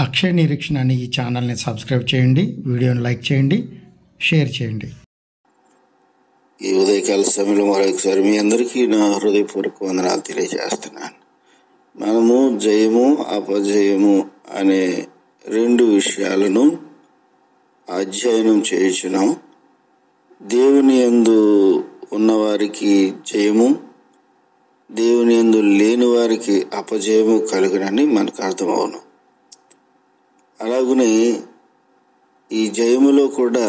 అక్షయ నిరీక్షణ అనే ఈ ఛానల్ని సబ్స్క్రైబ్ చేయండి, వీడియోని లైక్ చేయండి, షేర్ చేయండి. ఈ ఉదయకాల సమయంలో మరొకసారి మీ అందరికీ నా హృదయపూర్వక వందనాలు తెలియజేస్తున్నాను. మనము జయము అపజయము అనే రెండు విషయాలను అధ్యయనం చేయుచున్నాం. దేవుని యందు ఉన్నవారికి జయము, దేవుని యందు లేని వారికి అపజయము కలుగునని మనకు అర్థమవును. అలాగనే ఈ జయములో కూడా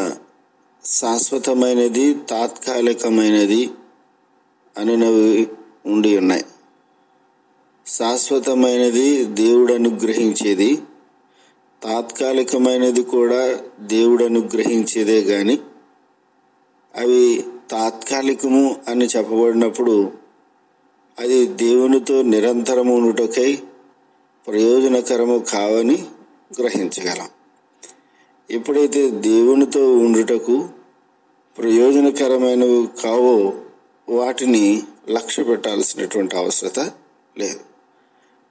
శాశ్వతమైనది, తాత్కాలికమైనది అనేవి ఉండి ఉన్నాయి. శాశ్వతమైనది దేవుడు అనుగ్రహించేది, తాత్కాలికమైనది కూడా దేవుడు అనుగ్రహించేదే కానీ అవి తాత్కాలికము అని చెప్పబడినప్పుడు అది దేవునితో నిరంతరము ఉండుటకై ప్రయోజనకరము కావని గ్రహించగలం. ఎప్పుడైతే దేవునితో ఉండుటకు ప్రయోజనకరమైనవి కావో వాటిని లక్ష్య పెట్టాల్సినటువంటి అవసరత లేదు.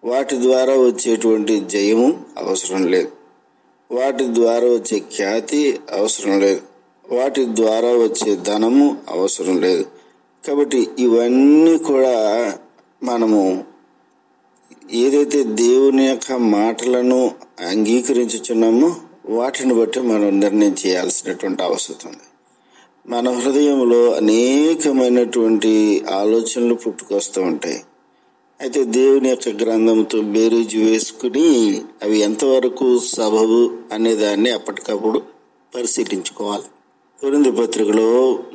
వాటి ద్వారా వచ్చేటువంటి జయము అవసరం లేదు, వాటి ద్వారా వచ్చే ఖ్యాతి అవసరం లేదు, వాటి ద్వారా వచ్చే ధనము అవసరం లేదు. కాబట్టి ఇవన్నీ కూడా మనము ఏదైతే దేవుని యొక్క మాటలను అంగీకరించుచున్నామో వాటిని బట్టి మనం నిర్ణయం చేయాల్సినటువంటి అవసరం ఉంది. మన హృదయంలో అనేకమైనటువంటి ఆలోచనలు పుట్టుకొస్తూ ఉంటాయి. అయితే దేవుని యొక్క గ్రంథంతో బేరీజు వేసుకుని అవి ఎంతవరకు సబబు అనేదాన్ని అప్పటికప్పుడు పరిశీలించుకోవాలి. కొరింథీ పత్రికలో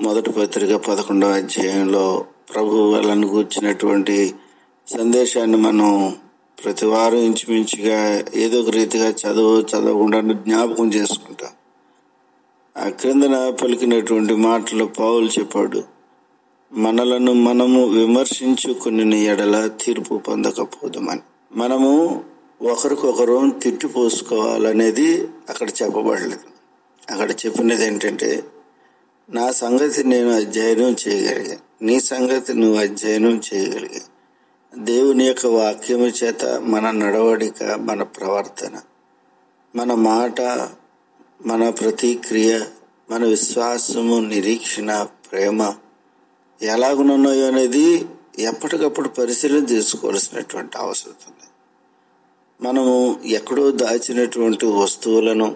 మొదటి పత్రిక 11వ అధ్యాయంలో ప్రభు వాళ్ళను గూర్చినటువంటి సందేశాన్ని మనం ప్రతి వారం ఇంచుమించుగా ఏదో ఒక రీతిగా చదవకుండా జ్ఞాపకం చేసుకుంటాం. ఆ క్రిందన పలికినటువంటి మాటలు పౌలు చెప్పాడు, మనలను మనము విమర్శించుకుని ఎడల తీర్పు పొందకపోదుమని. మనము ఒకరికొకరు తిట్టిపోసుకోవాలనేది అక్కడ చెప్పబడలేదు. అక్కడ చెప్పినది ఏంటంటే, నా సంగతి నేను అధ్యయనం చేయగలిగా, నీ సంగతి నువ్వు అధ్యయనం చేయగలిగా. దేవుని యొక్క వాక్యము చేత మన నడవడిక, మన ప్రవర్తన, మన మాట, మన ప్రతిక్రియ, మన విశ్వాసము, నిరీక్షణ, ప్రేమ ఎలాగున్నాయో అనేది ఎప్పటికప్పుడు పరిశీలన చేసుకోవాల్సినటువంటి అవసరం ఉంది. మనము ఎక్కడో దాచినటువంటి వస్తువులను,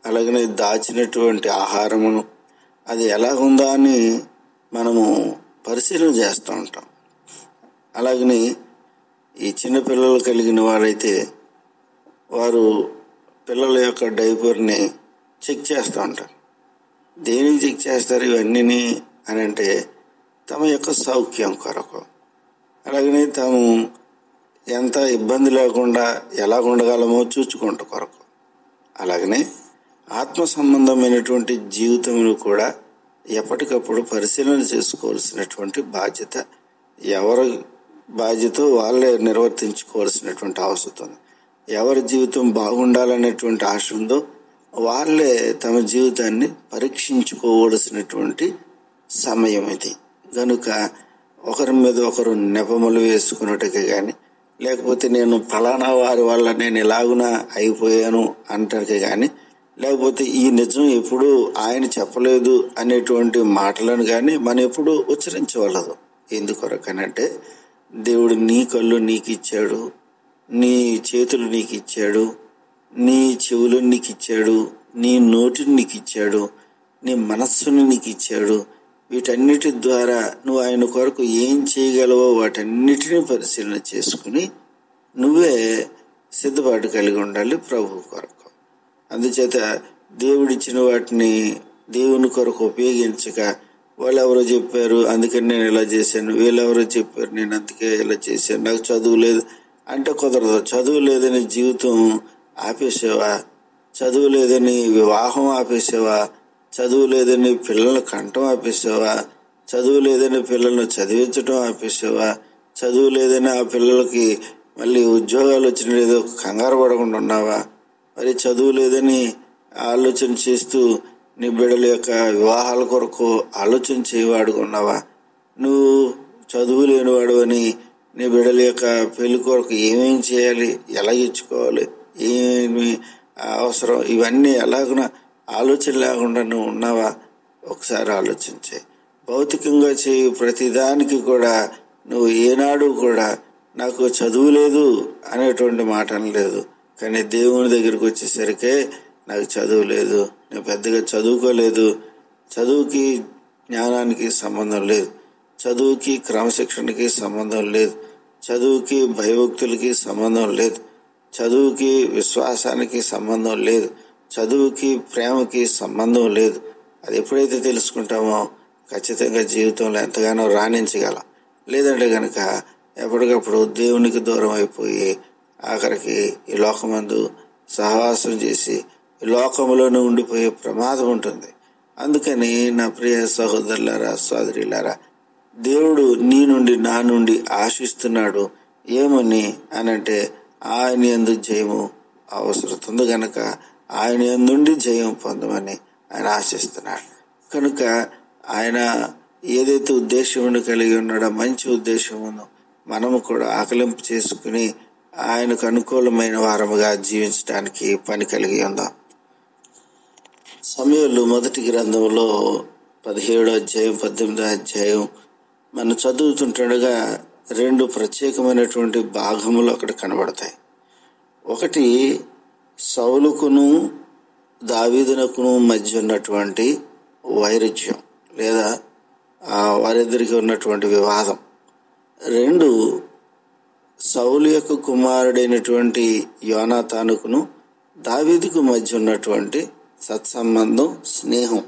అలాగనే దాచినటువంటి ఆహారమును అది ఎలాగుందా అని మనము పరిశీలన చేస్తూ ఉంటాం. అలాగని ఈ చిన్నపిల్లలు కలిగిన వారైతే వారు పిల్లల యొక్క డైపర్ని చెక్ చేస్తూ ఉంటారు. దేనికి చెక్ చేస్తారు ఇవన్నీ అని అంటే తమ యొక్క సౌఖ్యం కొరకు, అలాగనే తాము ఎంత ఇబ్బంది లేకుండా ఎలా ఉండగలమో చూచుకుంటూ కొరకు. అలాగనే ఆత్మ సంబంధమైనటువంటి జీవితమును కూడా ఎప్పటికప్పుడు పరిశీలన చేసుకోవాల్సినటువంటి బాధ్యత, ఎవరి బాధ్యత వాళ్ళే నిర్వర్తించుకోవాల్సినటువంటి అవసరం ఉంది. ఎవరి జీవితం బాగుండాలనేటువంటి ఆశ ఉందో వాళ్ళే తమ జీవితాన్ని పరీక్షించుకోవలసినటువంటి సమయం ఇది. కనుక ఒకరి మీద ఒకరు నెపములు వేసుకున్నట్టుగా కానీ, లేకపోతే నేను ఫలానా వారి వల్ల నేను ఎలాగున అయిపోయాను అంటానికి కానీ, లేకపోతే ఈ నిజం ఎప్పుడు ఆయన చెప్పలేదు అనేటువంటి మాటలను కానీ మనం ఎప్పుడు ఉచ్చరించవలదు. ఎందుకొరకనంటే దేవుడు నీ కళ్ళు నీకు ఇచ్చాడు, నీ చేతులు నీకు ఇచ్చాడు, నీ చెవులు నీకు ఇచ్చాడు, నీ నోటిని నీకు ఇచ్చాడు, నీ మనస్సుని నీకు ఇచ్చాడు. వీటన్నిటి ద్వారా నువ్వు ఆయన కొరకు ఏం చేయగలవో వాటన్నిటిని పరిశీలన చేసుకుని నువ్వే సిద్ధపాటు కలిగి ఉండాలి ప్రభు కొరకు. అందుచేత దేవుడిచ్చిన వాటిని దేవుని కొరకు ఉపయోగించక, వాళ్ళెవరో చెప్పారు అందుకని నేను ఇలా చేశాను, వీళ్ళెవరో చెప్పారు నేను అందుకే ఇలా చేశాను, నాకు చదువు లేదు అంటే కుదరదు. చదువు లేదని జీవితం ఆపేసావా? చదువు లేదని వివాహం ఆపేసావా? చదువు లేదని పిల్లల్ని కంటం ఆపేసావా? చదువు లేదని పిల్లల్ని చదివించడం ఆపేసావా? చదువు లేదని ఆ పిల్లలకి మళ్ళీ ఉద్యోగాలు వచ్చిన ఏదో కంగారు పడకుండా ఉన్నావా? మరి చదువు లేదని ఆలోచన చేస్తూ నీ బిడ్డల యొక్క వివాహాల కొరకు ఆలోచన చేయవాడుకున్నావా? నువ్వు చదువు లేనివాడు అని నీ బిడ్డల యొక్క పెళ్లి కొరకు ఏమేం చేయాలి, ఎలా ఇచ్చుకోవాలి, ఏమి అవసరం, ఇవన్నీ ఎలాగున ఆలోచన లేకుండా నువ్వు ఉన్నావా? ఒకసారి ఆలోచించే. భౌతికంగా చేయు ప్రతిదానికి కూడా నువ్వు ఏనాడు కూడా నాకు చదువు లేదు అనేటువంటి మాట అనలేదు. కానీ దేవుని దగ్గరికి వచ్చేసరికే నాకు చదువు లేదు, నేను పెద్దగా చదువుకోలేదు, చదువుకి జ్ఞానానికి సంబంధం లేదు, చదువుకి క్రమశిక్షణకి సంబంధం లేదు, చదువుకి భయభక్తులకి సంబంధం లేదు, చదువుకి విశ్వాసానికి సంబంధం లేదు, చదువుకి ప్రేమకి సంబంధం లేదు. అది ఎప్పుడైతే తెలుసుకుంటామో ఖచ్చితంగా జీవితంలో ఎంతగానో రాణించగలం. లేదంటే కనుక ఎప్పటికప్పుడు దేవునికి దూరం అయిపోయి ఆఖరికి ఈ లోకమందు సహవాసం చేసి ఈ లోకంలోనే ఉండిపోయే ప్రమాదం ఉంటుంది. అందుకని నా ప్రియ సహోదరులారా, సోదరులారా, దేవుడు నీ నుండి నా నుండి ఆశిస్తున్నాడు ఏమని అనంటే ఆయన యందు జయము అవసరం ఉంది కనుక ఆయన యందుండి జయం పొందమని ఆయన ఆశిస్తున్నాడు. కనుక ఆయన ఏదైతే ఉద్దేశమును కలిగి ఉన్నాడో మంచి ఉద్దేశం ఉందో మనము కూడా ఆకలింపు చేసుకుని ఆయనకు అనుకూలమైన వారముగా జీవించడానికి పని కలిగి ఉందాం. సమూయేలు మొదటి గ్రంథంలో 17వ అధ్యాయం 18వ అధ్యాయం మనం చదువుతుండగా 2 ప్రత్యేకమైనటువంటి భాగములు అక్కడ కనబడతాయి. ఒకటి సౌలుకును దావీదునకును మధ్య ఉన్నటువంటి వైరుధ్యం లేదా వారిద్దరికి ఉన్నటువంటి వివాదం. 2 సౌలు యొక్క కుమారుడైనటువంటి యోనాతానుకును దావీదుకు మధ్య ఉన్నటువంటి సత్సంబంధం, స్నేహం.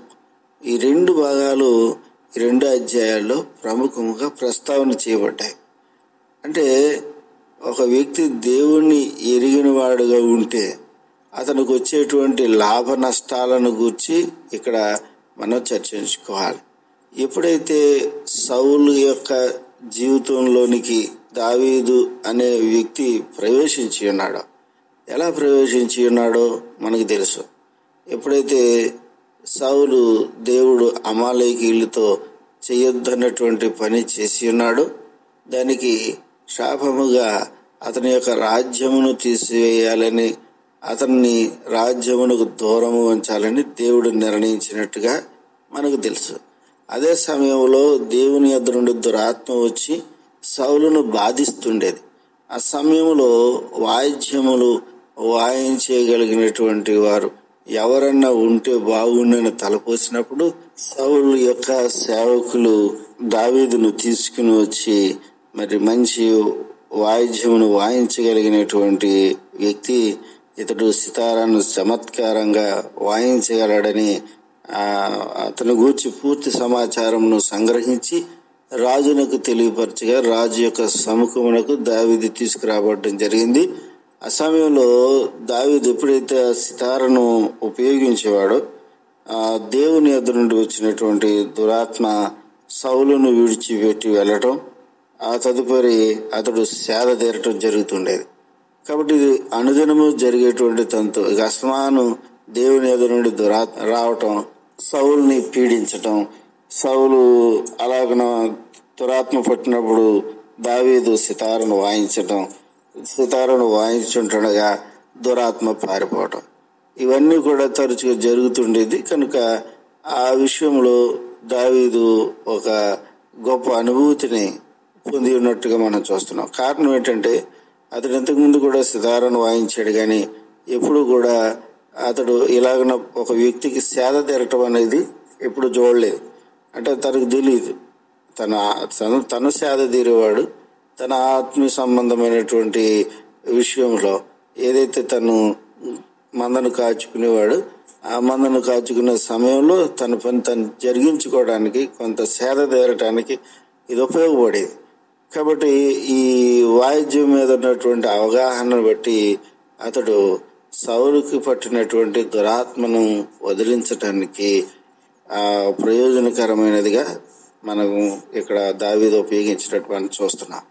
ఈ 2 భాగాలు ఈ 2 అధ్యాయాల్లో ప్రముఖంగా ప్రస్తావన చేయబడ్డాయి. అంటే ఒక వ్యక్తి దేవుణ్ణి ఎరిగిన వాడుగా ఉంటే అతనికి వచ్చేటువంటి లాభ నష్టాలను గూర్చి ఇక్కడ మనం చర్చించుకోవాలి. ఎప్పుడైతే సౌలు యొక్క జీవితంలోనికి దావీదు అనే వ్యక్తి ప్రవేశించి ఉన్నాడో, ఎలా ప్రవేశించి ఉన్నాడో మనకు తెలుసు. ఎప్పుడైతే సౌలు దేవుడు అమాలేకీయులతో చేయొద్దన్నటువంటి పని చేసి ఉన్నాడో, దానికి శాపముగా అతని యొక్క రాజ్యమును తీసివేయాలని, అతన్ని రాజ్యమునకు దూరము ఉంచాలని దేవుడు నిర్ణయించినట్టుగా మనకు తెలుసు. అదే సమయంలో దేవుని యొద్ద నుండి దురాత్మ వచ్చి సౌలును బాధిస్తుండేది. ఆ సమయంలో వాయిద్యములు వాయించగలిగినటువంటి వారు ఎవరన్నా ఉంటే బాగుండని తలపోసినప్పుడు సౌలు యొక్క సేవకులు దావీదును తీసుకుని వచ్చి మరి మంచి వాయిద్యమును వాయించగలిగినటువంటి వ్యక్తి, ఇతడు సితారాను చమత్కారంగా వాయించగలడని అతని గూర్చి పూర్తి సమాచారమును సంగ్రహించి రాజునకు తెలియపరచగా రాజు యొక్క సముఖమునకు దావీదు తీసుకురాబడడం జరిగింది. ఆ సమయంలో దావీదు ఎప్పుడైతే ఆ సితారను ఉపయోగించేవాడో దేవుని యొద్ద నుండి వచ్చినటువంటి దురాత్మ సౌలును విడిచిపెట్టి వెళ్ళటం, ఆ తదుపరి అతడు సేద తీరటం జరుగుతుండేది. కాబట్టి ఇది అనుదినము జరిగేటువంటి తంతు. ఇక అస్మాను దేవుని యొద్ద నుండి దురాత్మ రావటం, సౌలుని పీడించటం, సౌలు అలాగన దురాత్మ పట్టినప్పుడు దావీదు సితారను వాయించటం, సితారను వాయించుంటుండగా దురాత్మ పారిపోవటం, ఇవన్నీ కూడా తరచుగా జరుగుతుండేది. కనుక ఆ విషయంలో దావీదు ఒక గొప్ప అనుభూతిని పొంది ఉన్నట్టుగా మనం చూస్తున్నాం. కారణం ఏంటంటే అతడు ఇంతకుముందు కూడా సితారను వాయించాడు, కానీ ఎప్పుడు కూడా అతడు ఇలాగన ఒక వ్యక్తికి సేద తీరటం అనేది ఎప్పుడు చూడలేదు. అంటే తనకు తెలియదు, తను సేద తీరేవాడు. తన ఆత్మీయ సంబంధమైనటువంటి విషయంలో ఏదైతే తను మందను కాచుకునేవాడు, ఆ మందను కాచుకునే సమయంలో తన పని తను జరిగించుకోవడానికి, కొంత సేద తీరటానికి ఇది ఉపయోగపడేది. కాబట్టి ఈ వాయిద్యం మీద ఉన్నటువంటి అవగాహనను బట్టి అతడు సౌలుకి పట్టినటువంటి దురాత్మను వదిలించటానికి ప్రయోజనకరమైనదిగా మనము ఇక్కడ దావీదు ఉపయోగించినట్టు మనం చూస్తున్నాం.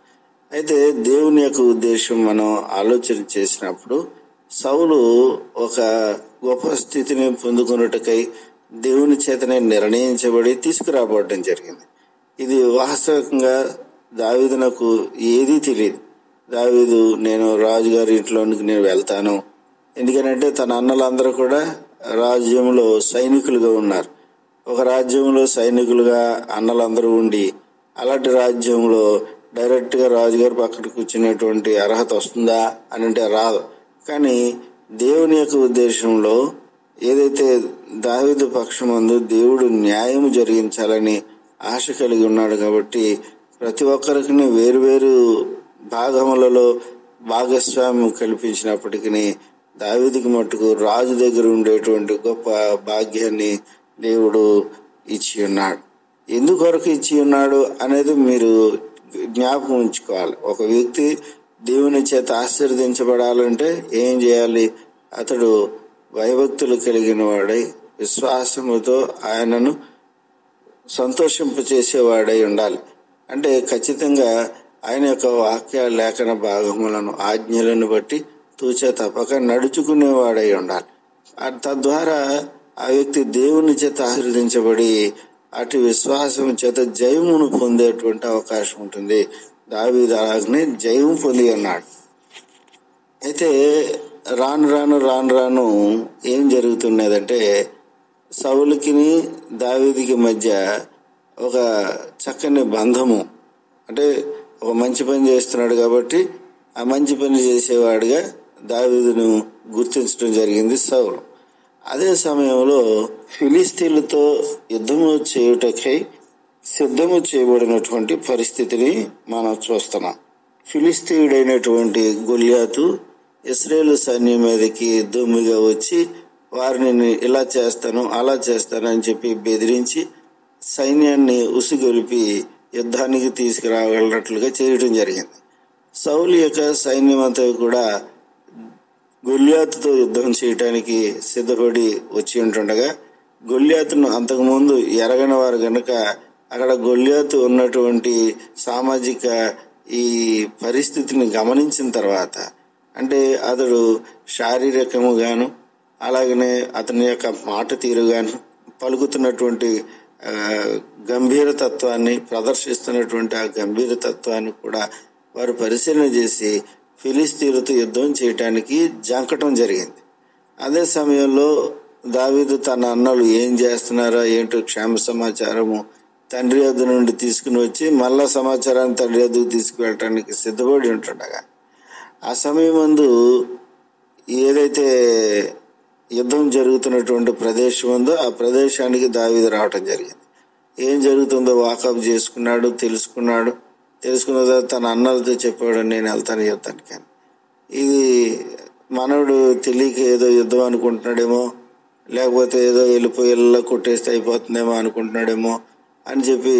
అయితే దేవుని యొక్క ఉద్దేశం మనం ఆలోచన చేసినప్పుడు సౌలు ఒక గొప్ప స్థితిని పొందుకున్నట్టుకై దేవుని చేతనే నిర్ణయించబడి తీసుకురాబడడం జరిగింది. ఇది వాస్తవికంగా దావీదునకు ఏదీ తెలియదు. దావీదు నేను రాజుగారి ఇంట్లోనికి నేను వెళ్తాను, ఎందుకనంటే తన అన్నలందరూ కూడా రాజ్యంలో సైనికులుగా ఉన్నారు. ఒక రాజ్యంలో సైనికులుగా అన్నలందరూ ఉండి అలాంటి రాజ్యంలో డైరెక్ట్గా రాజుగారు పక్కన కూర్చునేటువంటి అర్హత వస్తుందా అని అంటే రాదు. కానీ దేవుని యొక్క ఉద్దేశంలో ఏదైతే దావీదు పక్షమందు దేవుడు న్యాయం జరిగించాలని ఆశ కలిగి ఉన్నాడు కాబట్టి ప్రతి ఒక్కరికి వేరువేరు భాగములలో భాగస్వామ్యం కల్పించినప్పటికీ దావీదుకి మట్టుకు రాజు దగ్గర ఉండేటువంటి గొప్ప భాగ్యాన్ని దేవుడు ఇచ్చి ఉన్నాడు. ఎందుకొరకు ఇచ్చి ఉన్నాడు అనేది మీరు జ్ఞాపకం ఉంచుకోవాలి. ఒక వ్యక్తి దేవుని చేత ఆశీర్వదించబడాలంటే ఏం చేయాలి? అతడు భయభక్తులు కలిగిన వాడై విశ్వాసముతో ఆయనను సంతోషింపచేసేవాడై ఉండాలి. అంటే ఖచ్చితంగా ఆయన యొక్క వాక్య లేఖన భాగములను ఆజ్ఞలను బట్టి తూచా తప్పక నడుచుకునేవాడై ఉండాలి. తద్వారా ఆ వ్యక్తి దేవుని చేత ఆశీర్వదించబడి అటు విశ్వాసం చేత జయమును పొందేటువంటి అవకాశం ఉంటుంది. దావీదు అలాగనే జయం పొంది ఉన్నాడు. అయితే రాను రాను ఏం జరుగుతున్నదంటే సౌలుకి దావీదుకి మధ్య ఒక చక్కని బంధము, అంటే ఒక మంచి పని చేస్తున్నాడు కాబట్టి ఆ మంచి పని చేసేవాడిగా దావీదును గుర్తించడం జరిగింది సౌలు. అదే సమయంలో ఫిలిస్తీన్లతో యుద్ధము చేయుటకై సిద్ధము చేయబడినటువంటి పరిస్థితిని మనం చూస్తున్నాం. ఫిలిస్తీయుడైనటువంటి గొల్యాతు ఇశ్రాయేలు సైన్యం మీదకి దుమ్మిగా వచ్చి వారిని ఇలా చేస్తాను అలా చేస్తాను అని చెప్పి బెదిరించి సైన్యాన్ని ఉసిగొలిపి యుద్ధానికి తీసుకురాగలిగినట్లుగా చేయడం జరిగింది. సౌలు యొక్క సైన్యం అంతా కూడా గొల్యాతుతో యుద్ధం చేయటానికి సిద్ధపడి వచ్చి ఉంటుండగా గొల్యాతును అంతకుముందు ఎరగని వారు కనుక అక్కడ గొల్యాతు ఉన్నటువంటి సామాజిక ఈ పరిస్థితిని గమనించిన తర్వాత, అంటే అతడు శారీరకముగాను అలాగనే అతని యొక్క మాట తీరుగాను పలుకుతున్నటువంటి గంభీరతత్వాన్ని ప్రదర్శిస్తున్నటువంటి ఆ గంభీరతత్వాన్ని కూడా వారు పరిశీలన చేసి ఫిలిస్తీన్లతో యుద్ధం చేయటానికి జంకటం జరిగింది. అదే సమయంలో దావీదు తన అన్నలు ఏం చేస్తున్నారో ఏంటో క్షేమ సమాచారము తండ్రి వద్ద నుండి తీసుకుని వచ్చి మళ్ళా సమాచారాన్ని తండ్రి వద్దకు తీసుకువెళ్ళటానికి సిద్ధపడి ఉంటుండగా ఆ సమయం ముందు ఏదైతే యుద్ధం జరుగుతున్నటువంటి ప్రదేశం ఉందో ఆ ప్రదేశానికి దావీదు రావటం జరిగింది. ఏం జరుగుతుందో వాకప్ చేసుకున్నాడు, తెలుసుకున్న తర్వాత తన అన్నలతో చెప్పాడు, నేను వెళ్తాను యుద్ధానికి అని. ఇది మనవుడు తెలియక ఏదో యుద్ధం అనుకుంటున్నాడేమో, లేకపోతే ఏదో వెళ్ళిపోయి ఇళ్ళ కొట్టేస్తే అయిపోతుందేమో అనుకుంటున్నాడేమో అని చెప్పి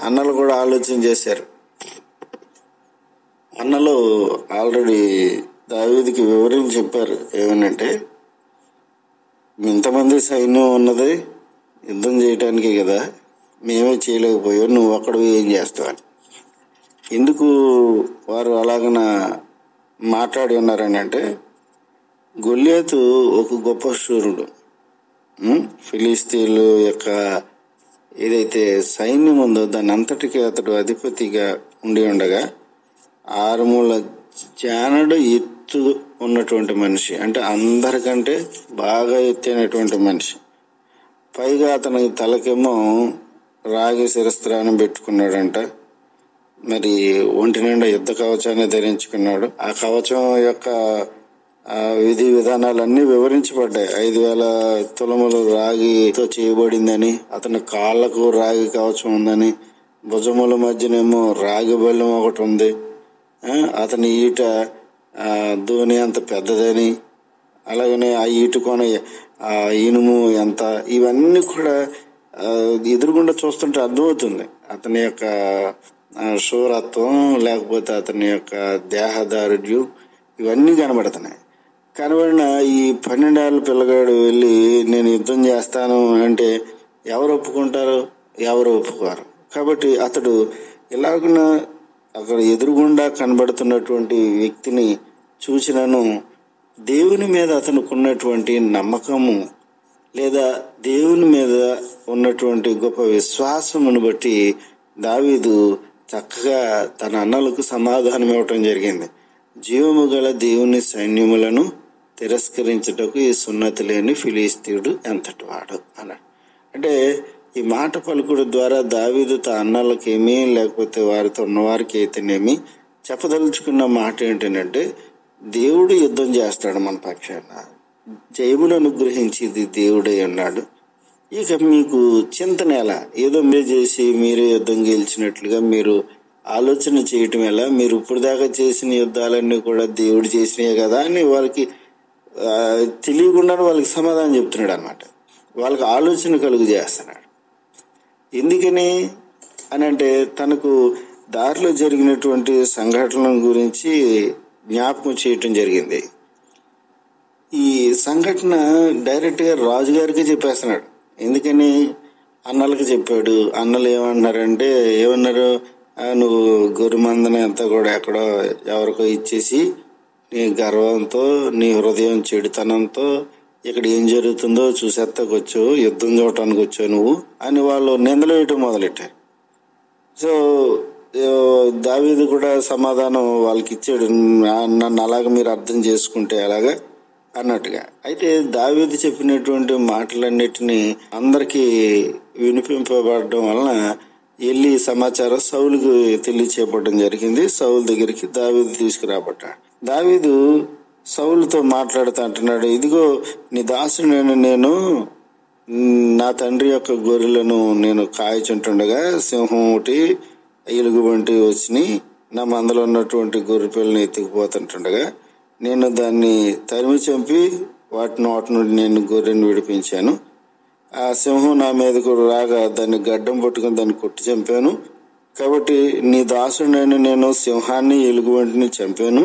అన్నలు కూడా ఆలోచన చేశారు. అన్నలు ఆల్రెడీ దావీదుకి వివరించి చెప్పారు. ఏమనంటే, ఇంతమంది సైన్యం ఉన్నది యుద్ధం చేయటానికి కదా, మేమే చేయలేకపోయావు, నువ్వు ఒక్కడు ఏం చేస్తావని. ఎందుకు వారు అలాగన మాట్లాడి ఉన్నారని అంటే, గొల్యాతు ఒక గొప్ప శూరుడు. ఫిలిస్తీన్ల యొక్క ఏదైతే సైన్యం ఉందో దాని అంతటికీ అతడు అధిపతిగా ఉండి ఉండగా 6 మూల జానడు ఎత్తు ఉన్నటువంటి మనిషి, అంటే అందరికంటే బాగా ఎత్తైనటువంటి మనిషి. పైగా అతని తలకేమో రాగి శిరస్త్రాన్ని పెట్టుకున్నాడంట. మరి ఒంటి నిండా యుద్ధ కవచాన్ని ధరించుకున్నాడు. ఆ కవచం యొక్క విధి విధానాలన్నీ వివరించబడ్డాయి. 5,000 తులములు రాగితో చేయబడిందని, అతని కాళ్లకు రాగి కవచం ఉందని, భుజముల మధ్యనేమో రాగి బల్యం ఒకటి ఉంది, అతని ఈట ధోని అంత పెద్దదని, అలాగనే ఆ ఈట కొన ఇనుము ఎంత, ఇవన్నీ కూడా ఎదురుగుండా చూస్తుంటే అర్థమవుతుంది అతని యొక్క శూరత్వం, లేకపోతే అతని యొక్క దేహదారుఢ్యం, ఇవన్నీ కనబడుతున్నాయి. కనబడిన ఈ 12 ఏళ్ళ పిల్లగాడు వెళ్ళి నేను యుద్ధం చేస్తాను అంటే ఎవరు ఒప్పుకుంటారు? ఎవరు ఒప్పుకోరు. కాబట్టి అతడు ఇలాగున అక్కడ ఎదురుగుండా కనబడుతున్నటువంటి వ్యక్తిని చూసినను దేవుని మీద అతనికి ఉన్నటువంటి నమ్మకము లేదా దేవుని మీద ఉన్నటువంటి గొప్ప విశ్వాసమును బట్టి దావీదు చక్కగా తన అన్నలకు సమాధానం ఇవ్వటం జరిగింది. జీవము గల దేవుని సైన్యములను తిరస్కరించుటకు ఈ సున్నతి లేని ఫిలిస్తీయుడు ఎంతటి వాడు అన్నాడు. అంటే ఈ మాట పలుకుడు ద్వారా దావీదు తన అన్నలకేమీ లేకపోతే వారితో ఉన్నవారికి అయితేనేమి చెప్పదలుచుకున్న మాట ఏంటంటే, దేవుడు యుద్ధం చేస్తాడు మన పక్షాన, జయమును అనుగ్రహించేది దేవుడై ఉన్నాడు. ఇక మీకు చింతన ఎలా? ఏదో మీరు చేసి మీరే యుద్ధం గెలిచినట్లుగా మీరు ఆలోచన చేయటం ఎలా? మీరు ఇప్పుడు దాకా చేసిన యుద్ధాలన్నీ కూడా దేవుడు చేసినాయి కదా అని వాళ్ళకి తెలియకుండానే వాళ్ళకి సమాధానం చెప్తున్నాడు అనమాట. వాళ్ళకి ఆలోచన కలుగు చేస్తున్నాడు. ఎందుకని అని అంటే, తనకు దారిలో జరిగినటువంటి సంఘటనల గురించి జ్ఞాపకం చేయటం జరిగింది. ఈ సంఘటన డైరెక్ట్గా రాజుగారికి చెప్పేస్తున్నాడు. ఎందుకని? అన్నలకు చెప్పాడు. అన్నలు ఏమన్నారు, నువ్వు గొర్రెమందని అంతా కూడా ఎక్కడో ఎవరికో ఇచ్చేసి నీ గర్వంతో నీ హృదయం చెడుతనంతో ఇక్కడ ఏం జరుగుతుందో చూసేస్తాకొచ్చు, యుద్ధం చూడటానికి వచ్చావు నువ్వు అని వాళ్ళు నిందలు వేయటం మొదలెట్టారు. సో దావీదు కూడా సమాధానం వాళ్ళకి ఇచ్చాడు, నన్ను అలాగ మీరు అర్థం చేసుకుంటే అలాగా అన్నట్టుగా. అయితే దావీదు చెప్పినటువంటి మాటలన్నిటినీ అందరికీ వినిపింపబడడం వలన వెళ్ళి సమాచారం సౌలుకు తెలియచేయబడడం జరిగింది. సౌలు దగ్గరికి దావీదు తీసుకురాబడ్డాడు. దావీదు సౌలుతో మాట్లాడుతూ అంటున్నాడు, ఇదిగో నీ దాసుడైన నేను నా తండ్రి యొక్క గొర్రెలను నేను కాయచుంటుండగా సింహం ఒకటి ఎలుగుబంటి వచ్చి నా మందలో ఉన్నటువంటి గొర్రె పిల్లని ఎత్తుకుపోతుంటుండగా నేను దాన్ని తరిమి చంపి వాటి నోటి నుండి నేను గొర్రెని విడిపించాను. ఆ సింహం నా మీదకు రాగా దాన్ని గడ్డం పట్టుకుని దాన్ని కొట్టి చంపాను. కాబట్టి నీ దాసుడైన నేను సింహాన్ని ఎలుగుబంటిని చంపాను.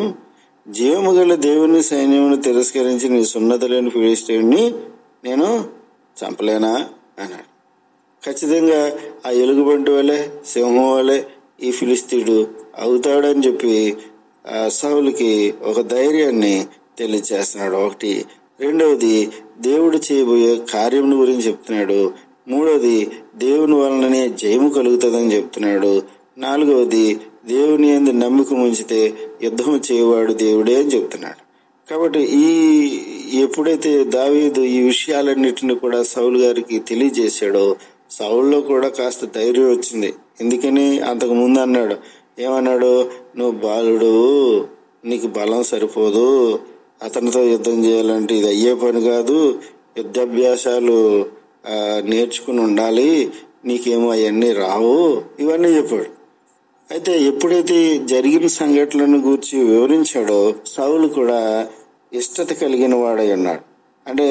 జీవము గల దేవుని సైన్యమును తిరస్కరించి నీ సున్నతి లేని ఫిలిస్తీయుడిని నేను చంపలేనా అన్నాడు. ఖచ్చితంగా ఆ ఎలుగుబంటి వలె సింహం వలె ఈ ఫిలిస్తీయుడు అవుతాడని చెప్పి సౌలుకి ఒక ధైర్యాన్ని తెలియచేస్తున్నాడు. ఒకటి. రెండవది, దేవుడు చేయబోయే కార్యం గురించి చెప్తున్నాడు. మూడవది, దేవుని వలననే జయము కలుగుతుందని చెప్తున్నాడు. నాలుగవది, దేవుని యందు నమ్మకం ఉంచితే యుద్ధం చేయవాడు దేవుడే అని చెప్తున్నాడు. కాబట్టి ఎప్పుడైతే దావీదు ఈ విషయాలన్నిటిని కూడా సౌలు గారికి తెలియజేశాడో సౌల్లో కూడా కాస్త ధైర్యం వచ్చింది. ఎందుకని? అంతకు ముందు అన్నాడు, ఏమన్నాడు, నువ్వు బాలుడు, నీకు బలం సరిపోదు, అతనితో యుద్ధం చేయాలంటే ఇది అయ్యే పని కాదు, యుద్ధాభ్యాసాలు నేర్చుకుని ఉండాలి, నీకేమో అవన్నీ రావు, ఇవన్నీ చెప్పాడు. అయితే ఎప్పుడైతే జరిగిన సంఘటనలను గురించి వివరించాడో సౌలు కూడా ఇష్టత కలిగిన వాడై ఉన్నాడు. అంటే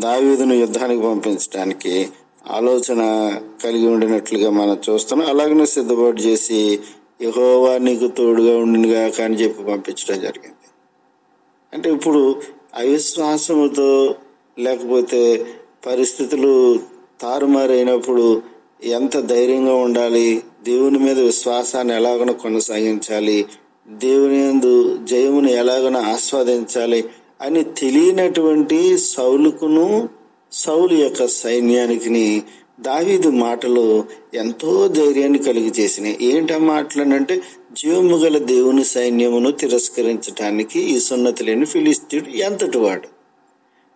దావీదును యుద్ధానికి పంపించడానికి ఆలోచన కలిగి ఉండినట్లుగా మనం చూస్తున్నాం. అలాగనే సిద్ధపాటు చేసి యెహోవా నీకు తోడుగా ఉండినగా అని చెప్పి పంపించడం జరిగింది. అంటే ఇప్పుడు అవిశ్వాసముతో లేకపోతే పరిస్థితులు తారుమారైనప్పుడు ఎంత ధైర్యంగా ఉండాలి, దేవుని మీద విశ్వాసాన్ని ఎలాగనో కొనసాగించాలి, దేవుని యందు జయమును ఎలాగనో ఆస్వాదించాలి అని తెలియనటువంటి సౌలుకును సౌలు యొక్క సైన్యానికి దావీదు మాటలు ఎంతో ధైర్యాన్ని కలిగి చేసినాయి. ఏంటి ఆ మాటలనంటే, జీవము గల దేవుని సైన్యమును తిరస్కరించడానికి ఈ సున్నతి లేని ఫిలిస్తీయుడు ఎంతటి వాడు.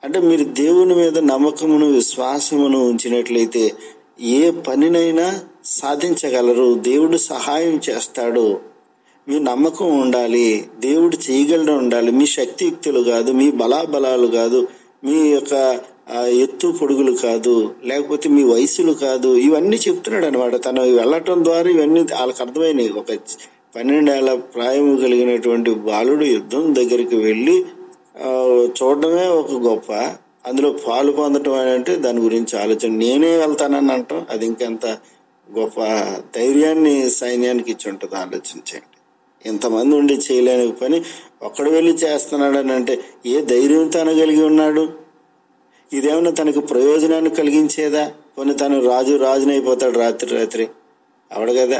అంటే మీరు దేవుని మీద నమ్మకమును విశ్వాసమును ఉంచినట్లయితే ఏ పనినైనా సాధించగలరు. దేవుడు సహాయం చేస్తాడు. మీ నమ్మకం ఉండాలి, దేవుడు చేయగలడం ఉండాలి. మీ శక్తియుక్తులు కాదు, మీ బలాబలాలు కాదు, మీ యొక్క ఎత్తు పొడుగులు కాదు, లేకపోతే మీ వయసులు కాదు, ఇవన్నీ చెప్తున్నాడు అనమాట. తను వెళ్ళటం ద్వారా ఇవన్నీ వాళ్ళకి అర్థమైనాయి. ఒక 12 ఏళ్ల ప్రాయం కలిగినటువంటి బాలుడు యుద్ధం దగ్గరికి వెళ్ళి చూడడమే ఒక గొప్ప, అందులో పాలు పొందటం అని అంటే దాని గురించి ఆలోచన, నేనే వెళ్తానని అంటాం, అది ఇంకెంత గొప్ప ధైర్యాన్ని సైన్యానికి ఇచ్చి ఉంటుంది. ఆలోచించండి. ఇంతమంది ఉండి చేయలేని పని ఒక్కడు వెళ్ళి చేస్తున్నాడని అంటే ఏ ధైర్యంతో అనగలిగి ఉన్నాడు? ఇదేమన్నా తనకు ప్రయోజనాన్ని కలిగించేదా? కొన్ని తను రాజునైపోతాడు రాత్రి అవడు కదా.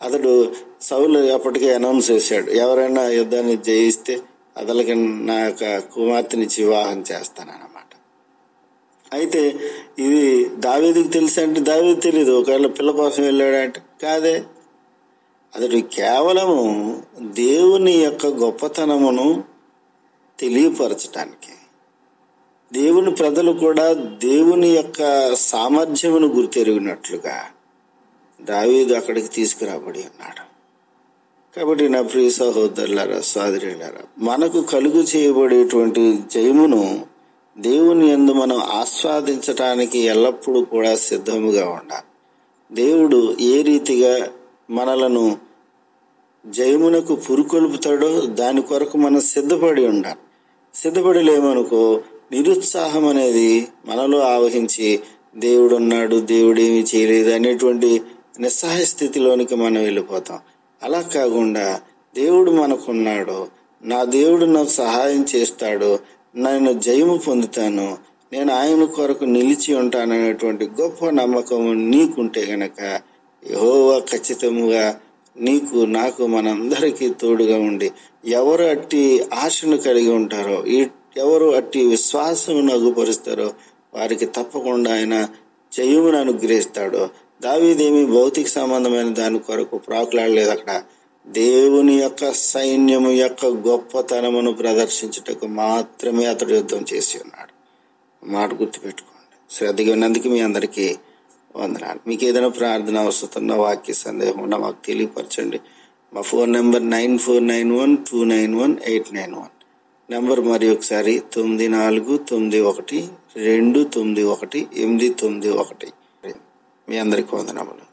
అతడు సౌలు అప్పటికే అనౌన్స్ చేశాడు, ఎవరైనా యుద్ధాన్ని జయిస్తే అతనికి నా యొక్క కుమార్తెనిచ్చి వివాహం చేస్తానన్నమాట. అయితే ఇది దావీదుకి తెలుసు అంటే దావీదు తెలీదు. ఒకవేళ పిల్ల కోసం వెళ్ళాడంటే కాదే. అతడు కేవలము దేవుని యొక్క గొప్పతనమును తెలియపరచటానికి. దేవుని ప్రజలు కూడా దేవుని యొక్క సామర్థ్యమును గుర్తెరిగినట్లుగా దావీదు అక్కడికి తీసుకురాబడి ఉన్నాడు. కాబట్టి నా ప్రియ సహోదరులారా, సోదరులారా, మనకు కలుగు చేయబడేటువంటి జయమును దేవుని యందు మనం ఆస్వాదించటానికి ఎల్లప్పుడూ కూడా సిద్ధముగా ఉండాలి. దేవుడు ఏ రీతిగా మనలను జయమునకు పురుకొల్పుతాడో దాని కొరకు మనం సిద్ధపడి ఉండాలి. సిద్ధపడి లేమనుకో నిరుత్సాహం అనేది మనలో ఆవహించి దేవుడు ఉన్నాడు, దేవుడు ఏమీ చేయలేదు అనేటువంటి నిస్సహాయ స్థితిలోనికి మనం వెళ్ళిపోతాం. అలా కాకుండా దేవుడు మనకున్నాడు, నా దేవుడు నాకు సహాయం చేస్తాడు, నేను జయము పొందుతాను, నేను ఆయన కొరకు నిలిచి ఉంటాననేటువంటి గొప్ప నమ్మకం నీకుంటే గనక యెహోవా ఖచ్చితంగా నీకు నాకు మనందరికీ తోడుగా ఉండి ఎవరు అట్టి ఆశను కలిగి ఉంటారో, ఎవరు అట్టి విశ్వాసమును అగుపరుస్తారో వారికి తప్పకుండా ఆయన జయమును అనుగ్రహిస్తాడు. దావీదేమి భౌతిక సంబంధమైన దాని కొరకు ప్రాకులాడలేదు. అక్కడ దేవుని యొక్క సైన్యము యొక్క గొప్పతనమును ప్రదర్శించుటకు మాత్రమే అతడు యుద్ధం చేసి ఉన్నాడు. మాట గుర్తుపెట్టుకోండి. శ్రద్ధగా ఉన్నందుకు మీ అందరికీ వందనాలు. మీకు ఏదైనా ప్రార్థన అవసరం, వాక్య సందేహం ఉన్నా మాకు తెలియపరచండి. మా ఫోన్ నెంబర్ 9491291891 నెంబర్ మరి ఒకసారి 9491291891. మీ అందరికీ వందనములు.